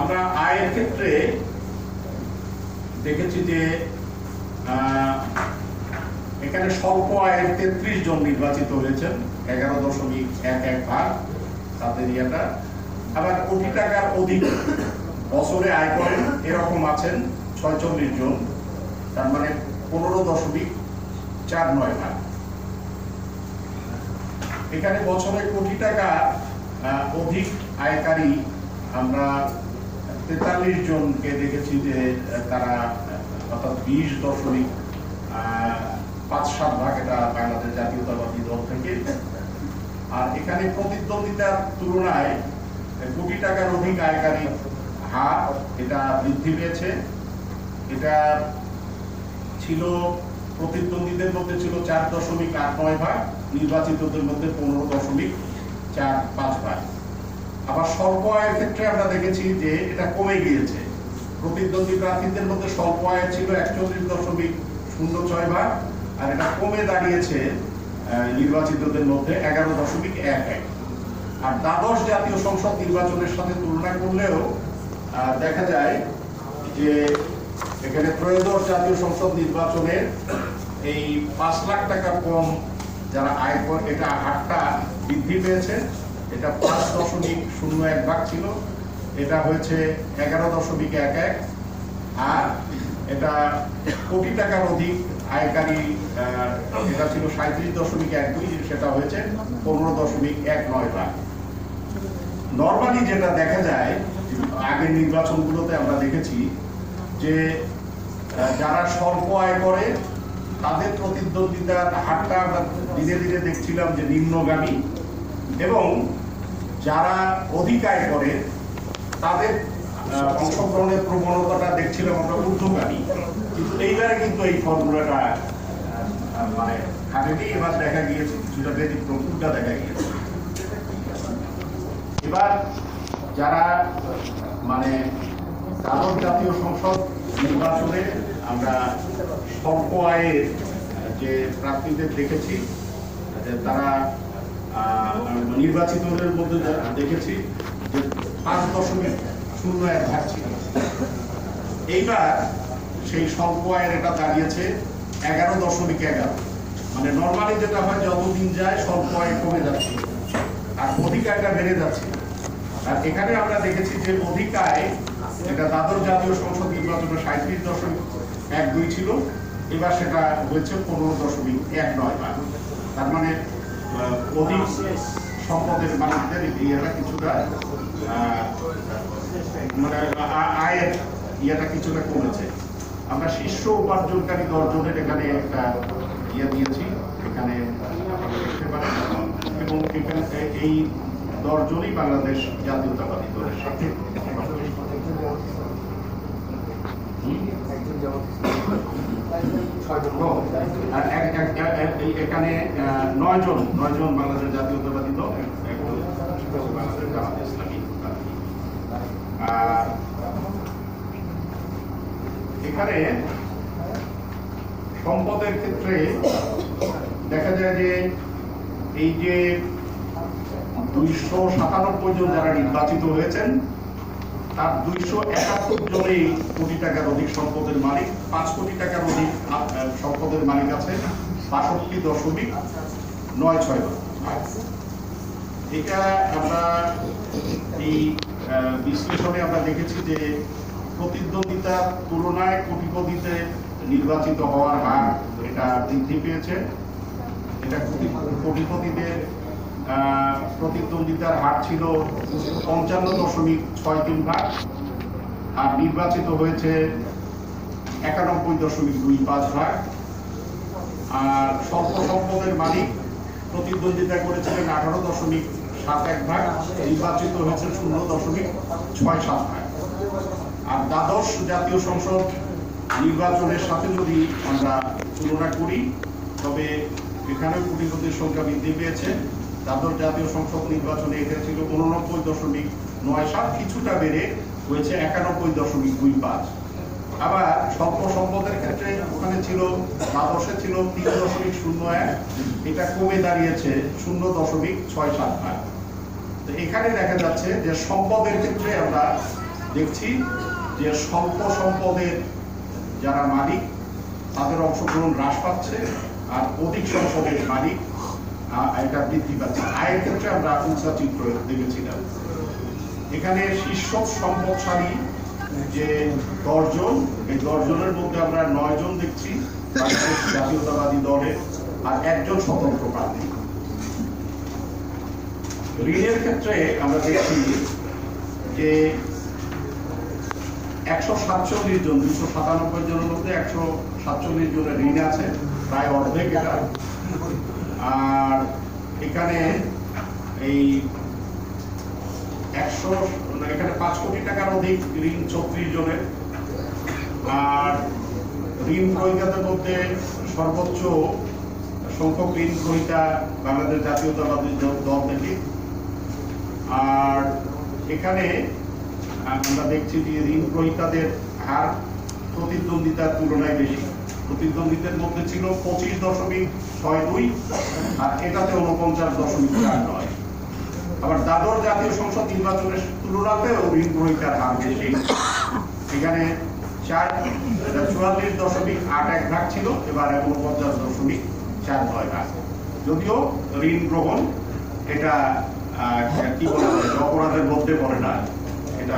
আমরা আয়ের ক্ষেত্রে দেখেছি যে এখানে স্বল্প আয়ের 33 জন নির্বাচিত হয়েছেন, 11.11 ভাগ তাদের ইয়েটা। আবার কোটি টাকার অধিক বছরে আয় করেন এরকম আছেন 46 জন, তার মানে 15.49 ভাগ। এখানে বছরে কোটি টাকা অধিক আয়কারী আমরা 43 জনকে দেখেছি যে তারা অর্থাৎ 20.57 ভাগ, এটা বাংলাদেশ জাতীয়তাবাদী দল থেকে। আর এখানে প্রতিদ্বন্দ্বিতার তুলনায় কোটি টাকার অধিক আয়কারী হার এটা বৃদ্ধি পেয়েছে। এটা ছিল প্রতিদ্বন্দ্বীদের মধ্যে ছিল 4.89 ভাগ, নির্বাচিতদের মধ্যে 15.45 ভাগ। আবার স্বল্প আয়ের ক্ষেত্রে আমরা দেখেছি যে এটা কমে গিয়েছে। প্রতিদ্বন্দ্বী প্রার্থীদের মধ্যে স্বল্প আয় ছিল 41.06 ভাগ, আর এটা কমে দাঁড়িয়েছে নির্বাচিতদের মধ্যে 11.11। আর দ্বাদশ জাতীয় সংসদ নির্বাচনের সাথে তুলনা করলেও দেখা যায় যে এখানে ত্রয়োদশ জাতীয় সংসদ নির্বাচনের এই 5 লাখ টাকা কম যারা আয় করে এটা হারটা বৃদ্ধি পেয়েছে। এটা 5.01 ভাগ ছিল, এটা হয়েছে 11.11। আর এটা কোটি টাকার অধিক আয়কারী এটা ছিল 37.12, সেটা হয়েছে 15.19 ভাগ। নরমালি যেটা দেখা যায় আগের নির্বাচনগুলোতে আমরা দেখেছি যে যারা স্বল্প আয় করে তাদের প্রতিদ্বন্দ্বিতার হারটা আমরা ধীরে ধীরে দেখছিলাম যে নিম্নগামী, এবং যারা অধিক আয় করে তাদের অংশগ্রহণের প্রবণতাটা দেখছিলাম আমরা ঊর্ধ্বগামী। কিন্তু এইবারে কিন্তু এই ফর্মুলাটা মানে খাটেনি, এবার দেখা গিয়েছে কিছুটা ব্যতিক্রম উল্টা দেখা গিয়েছে। এবার যারা মানে দ্বাদশ জাতীয় সংসদ নির্বাচনে আমরা স্বল্প আয়ের যে প্রার্থীদের দেখেছি, তারা নির্বাচিতদের মধ্যে দেখেছি যে 5.01 ভাগ ছিল। এইবার সেই স্বল্প আয়ের এটা দাঁড়িয়েছে 11.11। মানে নর্মালি যেটা হয় যতদিন যায় স্বল্প আয় কমে যাচ্ছে আর অধিক আয়টা বেড়ে যাচ্ছে। আর এখানে আমরা দেখেছি যে অধিক আয় এটা দ্বাদশ জাতীয় সংসদ নির্বাচনে 37.12 ছিল, এবার সেটা হয়েছে 15.19 ভাগ। তার মানে অধিক সম্পদের মালিকদের ইয়েটা কিছুটা মানে আয়ের ইয়েটা কিছুটা কমেছে। আমরা শীর্ষ উপার্জনকারী 10 জনের এখানে একটা ইয়ে দিয়েছি, এখানে দেখতে পারেন। এবং এখানে এই 10 জনই বাংলাদেশ জাতীয়তাবাদী দলের সাথে। এখানে 9 জন বাংলাদেশ জাতীয়তাবাদী দল, বাংলাদেশ জামাত ইসলামী। এখানে সম্পদের ক্ষেত্রে দেখা যায় যে এই যে 297 জন যারা নির্বাচিত হয়েছেন তার 271 জনেই কোটি টাকার অধিক সম্পদের মালিক। 5 কোটি টাকার অধিক সম্পদের মালিক আছে 62.96 ভাগ। এটা আমরা এই বিশ্লেষণে আমরা দেখেছি যে প্রতিদ্বন্দ্বিতার তুলনায় কোটিপতিতে নির্বাচিত হওয়ার হার এটা বৃদ্ধি পেয়েছে। এটা কোটিপতিদের প্রতিদ্বন্দ্বিতার হার ছিল 55.63 ভাগ, আর নির্বাচিত হয়েছে 91.25 ভাগ। আর স্বল্প সম্পদের মালিক প্রতিদ্বন্দ্বিতা করেছিলেন 18.71 ভাগ, নির্বাচিত হয়েছে 0.67 ভাগ। আর দ্বাদশ জাতীয় সংসদ নির্বাচনের সাথে যদি আমরা তুলনা করি তবে এখানেও কোটিপতির সংখ্যা বৃদ্ধি পেয়েছে। দ্বাদশ জাতীয় সংসদ নির্বাচনে এটা ছিল 89.97, কিছুটা বেড়ে হয়েছে 91.25। আবার স্বল্প সম্পদের ক্ষেত্রে ওখানে ছিল দ্বাদশে ছিল 3.01, এটা কমে দাঁড়িয়েছে 0.67 ভাগ। তো এখানে দেখা যাচ্ছে যে সম্পদের ক্ষেত্রে আমরা দেখছি যে স্বল্প সম্পদের যারা মালিক তাদের অংশগ্রহণ হ্রাস পাচ্ছে, আর অধিক সম্পদের মালিক এটা বৃদ্ধি পাচ্ছে। আয়ের ক্ষেত্রে আমরা উঁচা চিত্র দেখেছিলাম। এখানে শীর্ষ সম্পদশালী যে 10 জন, এই 10 জনের মধ্যে আমরা 9 জন দেখছি বাংলাদেশ জাতীয়তাবাদী দলের, আর 1 জন স্বতন্ত্র প্রার্থী। ঋণের ক্ষেত্রে আমরা দেখছি যে 147 জন, 297 জনের মধ্যে 147 জনের ঋণ আছে, প্রায় অর্ধেক এটা। আর এখানে এই 5 কোটি টাকার অধিক ঋণ 34 জনের। আর ঋণ গ্রহীতাদের মধ্যে সর্বোচ্চ সংখ্যক ঋণ গ্রহীতা বাংলাদেশ জাতীয়তাবাদী দল থেকে। আর এখানে আমরা দেখছি যে ঋণ গ্রহীতাদের হার প্রতিদ্বন্দ্বিতার তুলনায় বেশি। প্রতিদ্বন্দ্বীদের মধ্যে ছিল 25.62, আর এটাতে 49.49। আবার দ্বাদশ জাতীয় সংসদ নির্বাচনের তুলনাতেও ঋণ গ্রহীতার হার বেশি। এখানে 44.81 ভাগ ছিল, এবার 49.49 ভাগ। যদিও ঋণ গ্রহণ এটা কি বলা যায়, অপরাধের মধ্যে পড়ে না, এটা